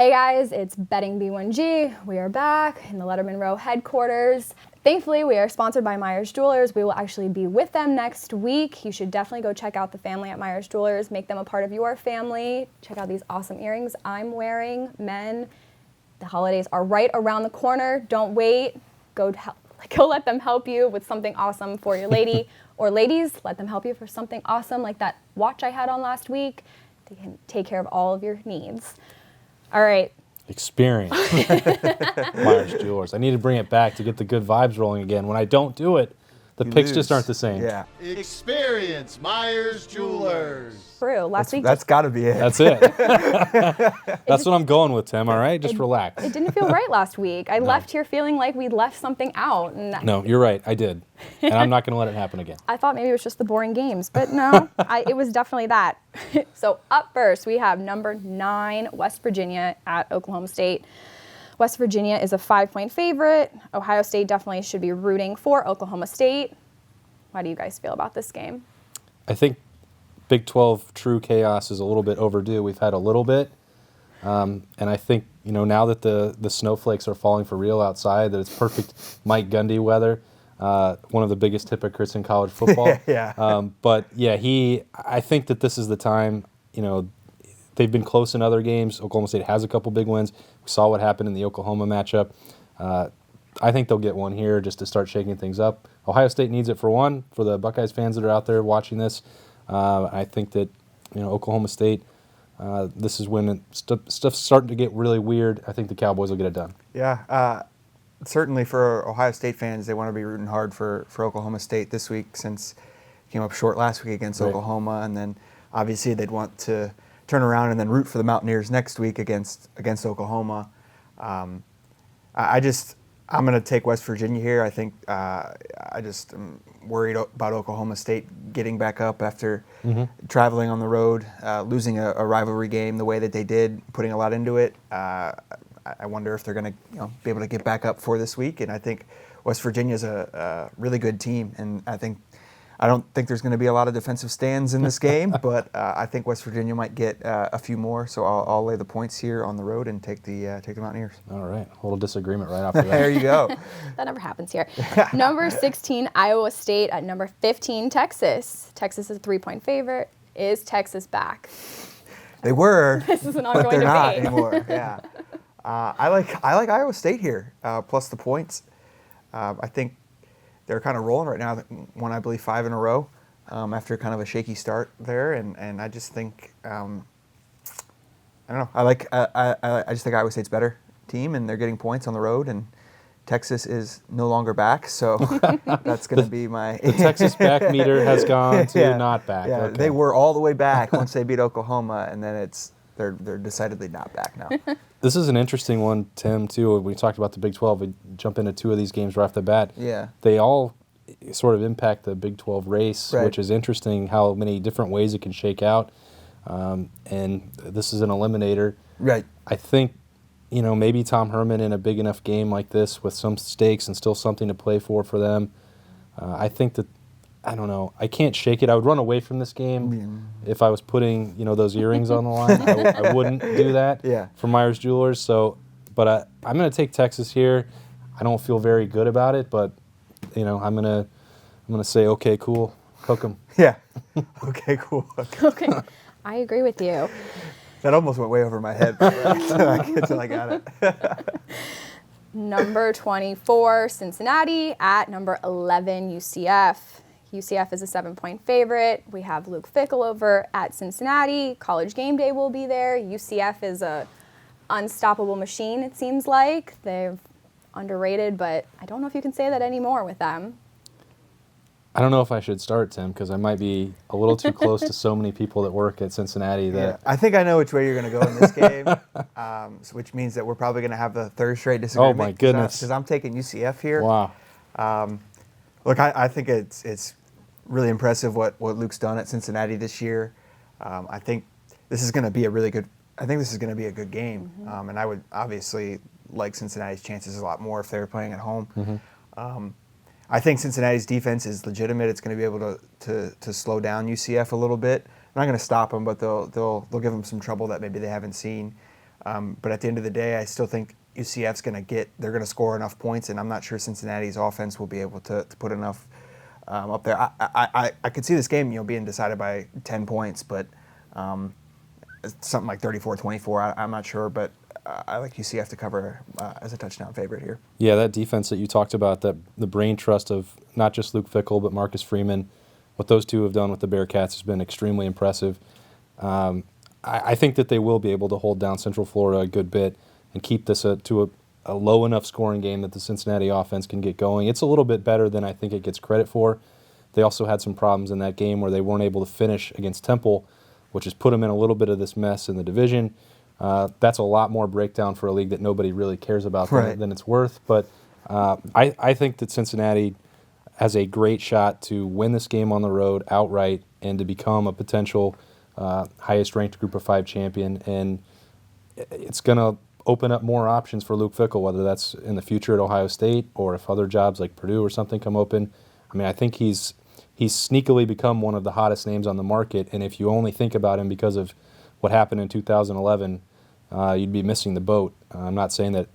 Hey guys, it's Betting B1G. We are back in the Lettermen Row headquarters. Thankfully, we are sponsored by Myers Jewelers. We will actually be with them next week. You should definitely go check out the family at Myers Jewelers. Make them a part of your family. Check out these awesome earrings I'm wearing. Men, the holidays are right around the corner. Don't wait. Go let them help you with something awesome for your lady. Or ladies, let them help you for something awesome like that watch I had on last week. They can take care of all of your needs. All right. Experience. Myers Jewelers. I need to bring it back to get the good vibes rolling again. When I don't do it, the picks just aren't the same. Yeah. Experience Myers Jewelers. True. That's got to be it. That's it. That's what I'm going with, Tim, all right? Just relax. It didn't feel right last week. I left here feeling like we left something out. And No, you're right. I did. And I'm not going to let it happen again. I thought maybe it was just the boring games, but no, it was definitely that. So up first, we have number 9, West Virginia at Oklahoma State. West Virginia is a 5-point favorite. Ohio State definitely should be rooting for Oklahoma State. How do you guys feel about this game? I think Big 12 true chaos is a little bit overdue. We've had a little bit. And I think, now that the snowflakes are falling for real outside, that it's perfect Mike Gundy weather. One of the biggest hypocrites in college football. Yeah. But yeah, I think that this is the time. They've been close in other games. Oklahoma State has a couple big wins. We saw what happened in the Oklahoma matchup. I think they'll get one here just to start shaking things up. Ohio State needs it for one. For the Buckeyes fans that are out there watching this, I think that Oklahoma State. This is when stuff's starting to get really weird. I think the Cowboys will get it done. Yeah. Certainly for Ohio State fans, they want to be rooting hard for Oklahoma State this week since it came up short last week against Oklahoma, and then obviously they'd want to turn around and then root for the Mountaineers next week against Oklahoma. I'm going to take West Virginia here. I think I just am worried about Oklahoma State getting back up after traveling on the road, losing a rivalry game the way that they did, putting a lot into it. I wonder if they're going to be able to get back up for this week. And I think West Virginia is a really good team, and I don't think there's going to be a lot of defensive stands in this game, but I think West Virginia might get a few more. So I'll lay the points here on the road and take the Mountaineers. All right, a little disagreement right off the bat. There you go. That never happens here. Number 16, Iowa State at number 15, Texas. Texas is a 3-point favorite. Is Texas back? They were, This is an but ongoing they're not debate. anymore. Yeah, I like Iowa State here plus the points. I think they're kind of rolling right now. Won, I believe, 5 in a row after kind of a shaky start there, and I just think I don't know. I just think Iowa State's better team, and they're getting points on the road, and Texas is no longer back, so that's going to be my. The Texas back meter has gone to not back. Yeah, Okay. They were all the way back once they beat Oklahoma, and then they're decidedly not back now. This is an interesting one, Tim, too. We talked about the Big 12. We jump into 2 of these games right off the bat. Yeah. They all sort of impact the Big 12 race, Right. which is interesting how many different ways it can shake out. And this is an eliminator. Right. I think, maybe Tom Herman in a big enough game like this with some stakes and still something to play for them. I think that, I don't know, I can't shake it. I would run away from this game if I was putting, those earrings on the line. I wouldn't do that for Myers Jewelers. But I'm going to take Texas here. I don't feel very good about it, but, I'm going to say, okay, cool, cook them. Yeah. Okay, cool. Okay, I agree with you. That almost went way over my head until I got it. Number 24, Cincinnati at number 11, UCF. UCF is a 7-point favorite. We have Luke Fickell over at Cincinnati. College game day will be there. UCF is a unstoppable machine, it seems like. They're underrated, but I don't know if you can say that anymore with them. I don't know if I should start, Tim, because I might be a little too close to so many people that work at Cincinnati. That I think I know which way you're going to go in this game, which means that we're probably going to have the third straight disagreement. Oh, my goodness. Because I'm taking UCF here. Wow. Look, I think it's really impressive what Luke's done at Cincinnati this year. I think this is going to be a really good. I think this is going to be a good game, and I would obviously like Cincinnati's chances a lot more if they were playing at home. I think Cincinnati's defense is legitimate. It's going to be able to slow down UCF a little bit. They're not going to stop them, but they'll give them some trouble that maybe they haven't seen. But at the end of the day, I still think UCF's they're going to score enough points, and I'm not sure Cincinnati's offense will be able to put enough up there. I could see this game, being decided by 10 points, but something like 34-24. I'm not sure, but I like UCF to cover as a touchdown favorite here. Yeah, that defense that you talked about, that the brain trust of not just Luke Fickell but Marcus Freeman, what those two have done with the Bearcats has been extremely impressive. I think that they will be able to hold down Central Florida a good bit and keep this to a low enough scoring game that the Cincinnati offense can get going. It's a little bit better than I think it gets credit for. They also had some problems in that game where they weren't able to finish against Temple, which has put them in a little bit of this mess in the division. That's a lot more breakdown for a league that nobody really cares about than it's worth. But I think that Cincinnati has a great shot to win this game on the road outright and to become a potential highest-ranked Group of 5 champion. And it's going to open up more options for Luke Fickell, whether that's in the future at Ohio State or if other jobs like Purdue or something come open. I mean, I think he's sneakily become one of the hottest names on the market, and if you only think about him because of what happened in 2011, you'd be missing the boat. I'm not saying that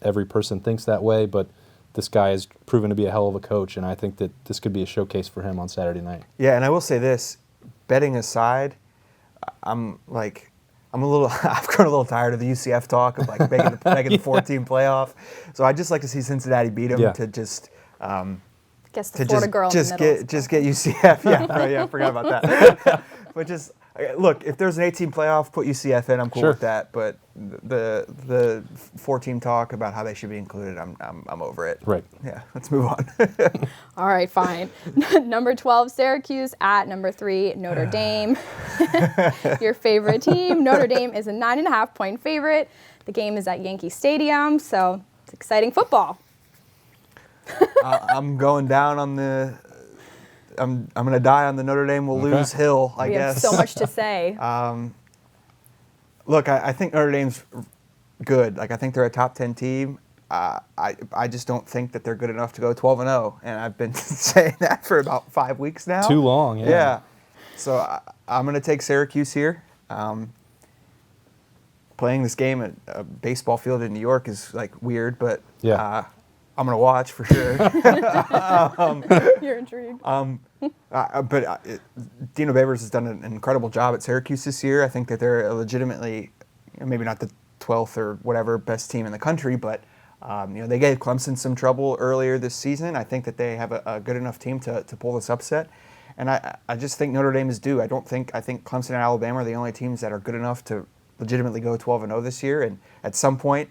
every person thinks that way, but this guy has proven to be a hell of a coach, and I think that this could be a showcase for him on Saturday night. Yeah, and I will say this, betting aside, I've grown a little tired of the UCF talk of like making the 4-team playoff. So I'd just like to see Cincinnati beat them to just Guess the Florida girl in the middle. Just get UCF. Yeah, I forgot about that. But just look, if there's an 8-team playoff, put UCF in. I'm cool with that. But the 4-team talk about how they should be included, I'm over it. Right. Yeah. Let's move on. All right, fine. Number 12, Syracuse at number 3, Notre Dame. Your favorite team. Notre Dame is a 9.5-point favorite. The game is at Yankee Stadium, so it's exciting football. I'm going down on the. I'm going to die on the Notre Dame will lose hill, I guess. We have so much to say. Look, I think Notre Dame's good. Like, I think they're a top 10 team. I just don't think that they're good enough to go 12-0, and I've been saying that for about 5 weeks now. Too long, yeah. Yeah. So I'm going to take Syracuse here. Playing this game at a baseball field in New York is like weird, but I'm going to watch for sure. You're intrigued. But Dino Babers has done an incredible job at Syracuse this year. I think that they're a legitimately, maybe not the 12th or whatever best team in the country, but they gave Clemson some trouble earlier this season. I think that they have a good enough team to pull this upset. And I just think Notre Dame is due. I think Clemson and Alabama are the only teams that are good enough to legitimately go 12-0 this year. And at some point,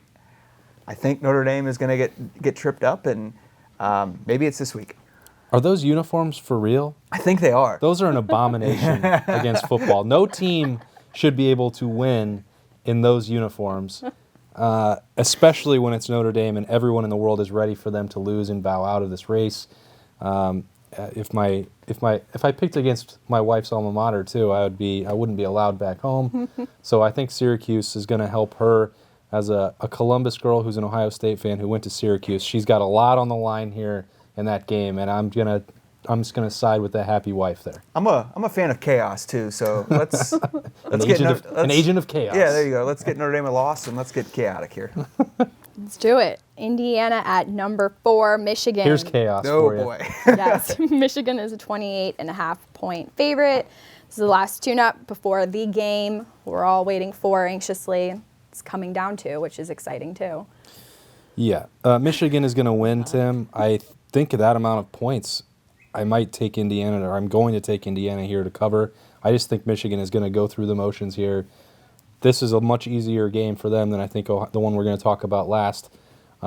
I think Notre Dame is going to get tripped up, and maybe it's this week. Are those uniforms for real? I think they are. Those are an abomination against football. No team should be able to win in those uniforms, especially when it's Notre Dame and everyone in the world is ready for them to lose and bow out of this race. If I picked against my wife's alma mater too, I wouldn't be allowed back home. So I think Syracuse is going to help her. As a Columbus girl who's an Ohio State fan who went to Syracuse, she's got a lot on the line here in that game, and I'm just gonna side with the happy wife there. I'm a fan of chaos too, so let's an agent of chaos. Yeah, there you go. Let's get Notre Dame a loss, and let's get chaotic here. Let's do it. Indiana at number 4, Michigan. Here's chaos for you. Oh boy. Yes, Michigan is a 28.5-point favorite. This is the last tune-up before the game we're all waiting for anxiously. It's coming down to, which is exciting too. Yeah, Michigan is going to win, Tim. I think that amount of points, I might take Indiana, or I'm going to take Indiana here to cover. I just think Michigan is going to go through the motions here. This is a much easier game for them than I think the one we're going to talk about last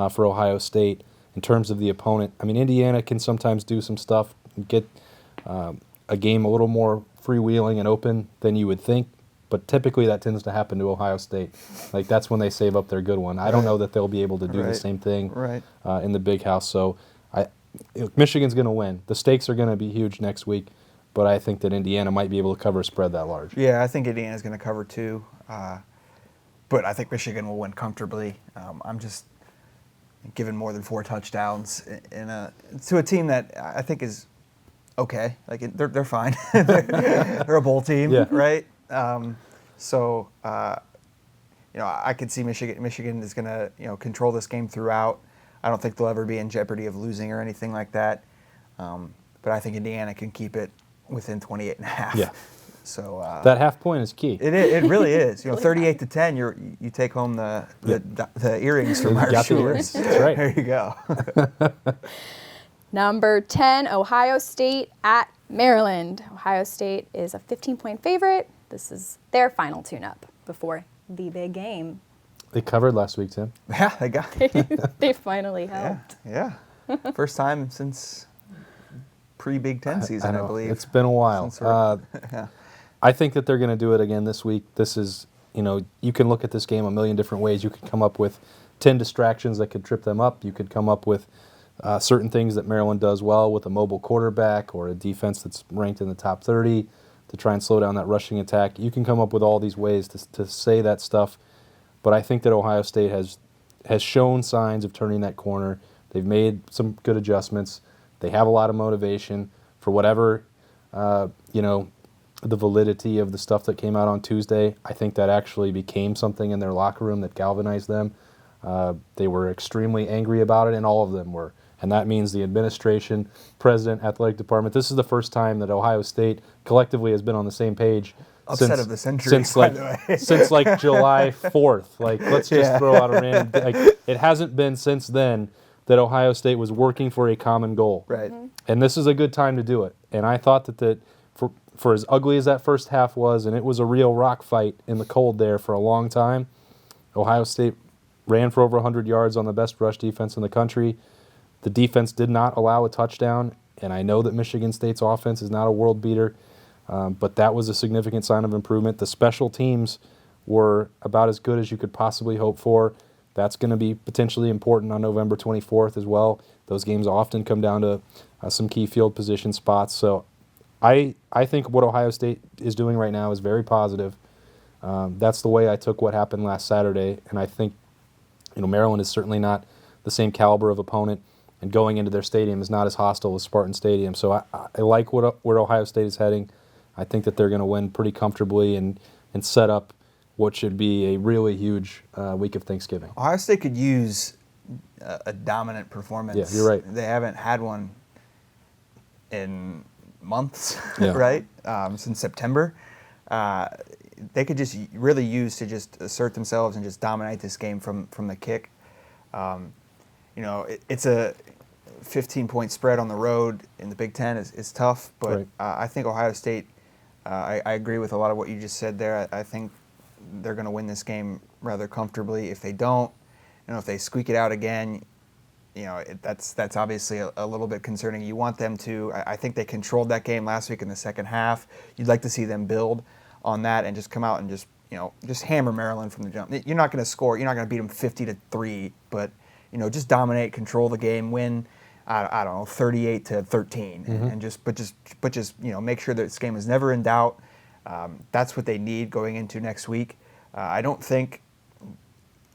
for Ohio State in terms of the opponent. I mean, Indiana can sometimes do some stuff, get a game a little more freewheeling and open than you would think. But typically that tends to happen to Ohio State. Like, that's when they save up their good one. I don't know that they'll be able to do the same thing in the big house. So Michigan's going to win. The stakes are going to be huge next week, but I think that Indiana might be able to cover a spread that large. Yeah, I think Indiana's going to cover too. But I think Michigan will win comfortably. I'm just giving more than 4 touchdowns to a team that I think is okay. Like, they're fine. They're a bowl team, right? I could see Michigan is going to, control this game throughout. I don't think they'll ever be in jeopardy of losing or anything like that. But I think Indiana can keep it within 28.5. Yeah. So that half point is key. It really is. 38-10. You take home the earrings from our Jewelers. That's right. There you go. Number 10, Ohio State at Maryland. Ohio State is a 15-point favorite. This is their final tune-up before the big game. They covered last week, Tim. Yeah, they got They finally helped. Yeah. First time since pre-Big Ten season, I believe. It's been a while. Yeah. I think that they're going to do it again this week. This is, you can look at this game a million different ways. You can come up with 10 distractions that could trip them up. You could come up with certain things that Maryland does well with a mobile quarterback or a defense that's ranked in the top 30 to try and slow down that rushing attack. You can come up with all these ways to say that stuff. But I think that Ohio State has shown signs of turning that corner. They've made some good adjustments. They have a lot of motivation for whatever, the validity of the stuff that came out on Tuesday. I think that actually became something in their locker room that galvanized them. They were extremely angry about it, and all of them were. And that means the administration, president, athletic department. This is the first time that Ohio State collectively has been on the same page. Upset of the century, since July 4th. Let's just throw out a random. It hasn't been since then that Ohio State was working for a common goal. Right. Mm-hmm. And this is a good time to do it. And I thought that for as ugly as that first half was, and it was a real rock fight in the cold there for a long time, Ohio State ran for over 100 yards on the best rush defense in the country. The defense did not allow a touchdown, and I know that Michigan State's offense is not a world beater, but that was a significant sign of improvement. The special teams were about as good as you could possibly hope for. That's going to be potentially important on November 24th as well. Those games often come down to some key field position spots. So I think what Ohio State is doing right now is very positive. That's the way I took what happened last Saturday, and I think Maryland is certainly not the same caliber of opponent, and going into their stadium is not as hostile as Spartan Stadium. So I like where Ohio State is heading. I think that they're going to win pretty comfortably and set up what should be a really huge week of Thanksgiving. Ohio State could use a dominant performance. Yeah, you're right. They haven't had one in months, Yeah. right? Since September. They could just really use to just assert themselves and just dominate this game from the kick. It's a 15-point spread on the road in the Big Ten is tough, but Right. I think Ohio State, I agree with a lot of what you just said there. I think they're going to win this game rather comfortably. If they don't, if they squeak it out again, that's obviously a little bit concerning. You want them to. I think they controlled that game last week in the second half. You'd like to see them build on that and just come out and just hammer Maryland from the jump. You're not going to score. You're not going to beat them 50-3, but just dominate, control the game, win. I don't know, 38-13, Mm-hmm. and just make sure that this game is never in doubt. That's what they need going into next week. I don't think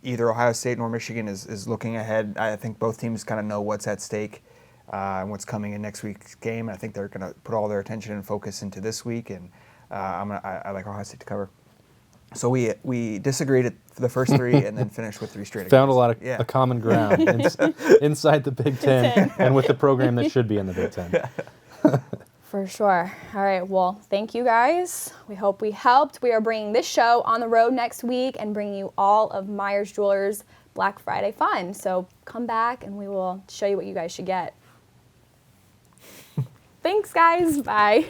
either Ohio State nor Michigan is looking ahead. I think both teams kind of know what's at stake and what's coming in next week's game. I think they're going to put all their attention and focus into this week, and I like Ohio State to cover. So we disagreed at the first three and then finished with three straight. Found a lot of a common ground inside the Big Ten and with the program that should be in the Big Ten. For sure. All right. Well, thank you guys. We hope we helped. We are bringing this show on the road next week and bringing you all of Myers Jewelers Black Friday fun. So come back and we will show you what you guys should get. Thanks, guys. Bye.